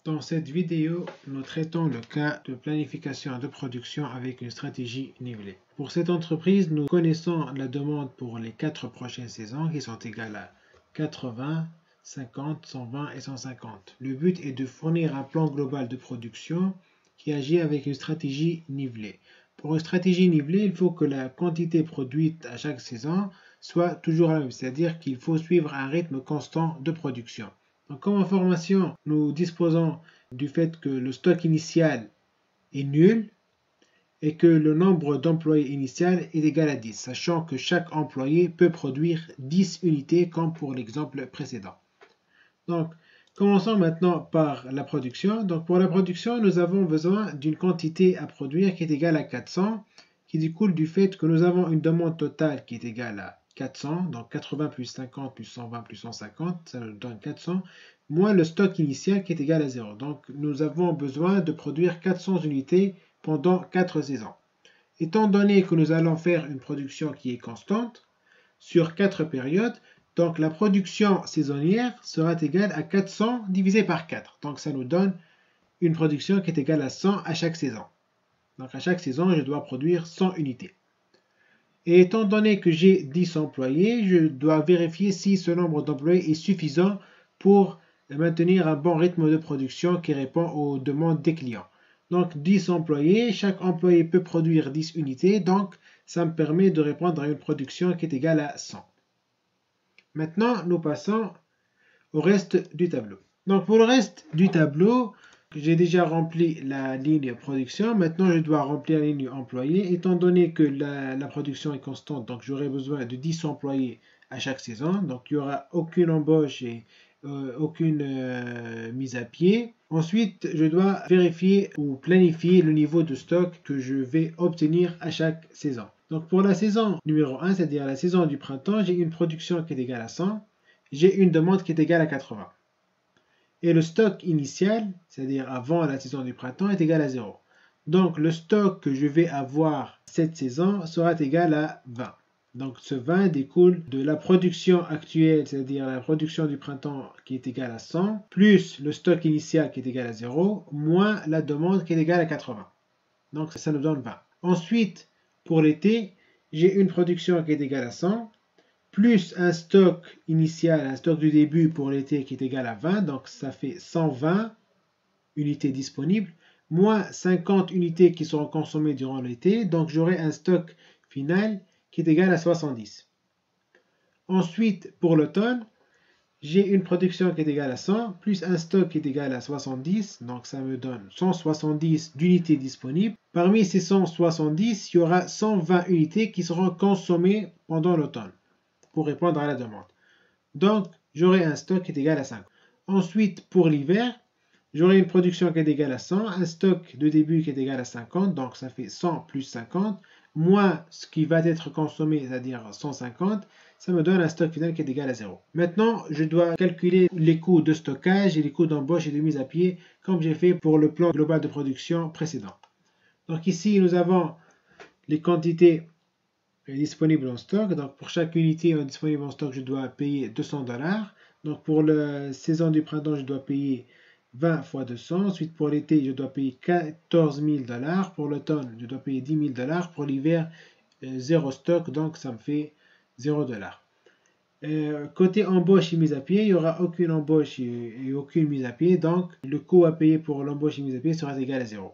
Dans cette vidéo, nous traitons le cas de planification de production avec une stratégie nivelée. Pour cette entreprise, nous connaissons la demande pour les 4 prochaines saisons qui sont égales à 80, 50, 120 et 150. Le but est de fournir un plan global de production qui agit avec une stratégie nivelée. Pour une stratégie nivelée, il faut que la quantité produite à chaque saison soit toujours la même, c'est-à-dire qu'il faut suivre un rythme constant de production. Donc, comme information, nous disposons du fait que le stock initial est nul et que le nombre d'employés initial est égal à 10, sachant que chaque employé peut produire 10 unités comme pour l'exemple précédent. Donc, commençons maintenant par la production. Donc, pour la production, nous avons besoin d'une quantité à produire qui est égale à 400, qui découle du fait que nous avons une demande totale qui est égale à 400, donc 80 plus 50 plus 120 plus 150, ça nous donne 400, moins le stock initial qui est égal à 0. Donc, nous avons besoin de produire 400 unités pendant 4 saisons. Étant donné que nous allons faire une production qui est constante sur 4 périodes, donc la production saisonnière sera égale à 400 divisé par 4. Donc ça nous donne une production qui est égale à 100 à chaque saison. Donc à chaque saison, je dois produire 100 unités. Et étant donné que j'ai 10 employés, je dois vérifier si ce nombre d'employés est suffisant pour maintenir un bon rythme de production qui répond aux demandes des clients. Donc 10 employés, chaque employé peut produire 10 unités, donc ça me permet de répondre à une production qui est égale à 100. Maintenant, nous passons au reste du tableau. Donc pour le reste du tableau, j'ai déjà rempli la ligne production. Maintenant, je dois remplir la ligne employé. Étant donné que la production est constante, donc j'aurai besoin de 10 employés à chaque saison. Donc il n'y aura aucune embauche et aucune mise à pied. Ensuite, je dois vérifier ou planifier le niveau de stock que je vais obtenir à chaque saison. Donc pour la saison numéro 1, c'est-à-dire la saison du printemps, j'ai une production qui est égale à 100. J'ai une demande qui est égale à 80. Et le stock initial, c'est-à-dire avant la saison du printemps, est égal à 0. Donc le stock que je vais avoir cette saison sera égal à 20. Donc ce 20 découle de la production actuelle, c'est-à-dire la production du printemps qui est égale à 100, plus le stock initial qui est égal à 0, moins la demande qui est égale à 80. Donc ça nous donne 20. Ensuite, pour l'été, j'ai une production qui est égale à 100, plus un stock initial, un stock du début pour l'été qui est égal à 20, donc ça fait 120 unités disponibles, moins 50 unités qui seront consommées durant l'été, donc j'aurai un stock final qui est égal à 70. Ensuite, pour l'automne, j'ai une production qui est égale à 100, plus un stock qui est égal à 70, donc ça me donne 170 d'unités disponibles. Parmi ces 170, il y aura 120 unités qui seront consommées pendant l'automne pour répondre à la demande. Donc, j'aurai un stock qui est égal à 50. Ensuite, pour l'hiver, j'aurai une production qui est égale à 100, un stock de début qui est égal à 50, donc ça fait 100 plus 50, moins ce qui va être consommé, c'est-à-dire 150, ça me donne un stock final qui est égal à 0. Maintenant, je dois calculer les coûts de stockage et les coûts d'embauche et de mise à pied, comme j'ai fait pour le plan global de production précédent. Donc ici, nous avons les quantités disponible en stock. Donc pour chaque unité disponible en stock, je dois payer 200 $. Donc pour la saison du printemps, je dois payer 20 fois 200. Ensuite pour l'été, je dois payer 14 000 $. Pour l'automne, je dois payer 10 000 $. Pour l'hiver, 0 stock, donc ça me fait 0 $. Côté embauche et mise à pied, il n'y aura aucune embauche et aucune mise à pied. Donc le coût à payer pour l'embauche et mise à pied sera égal à 0.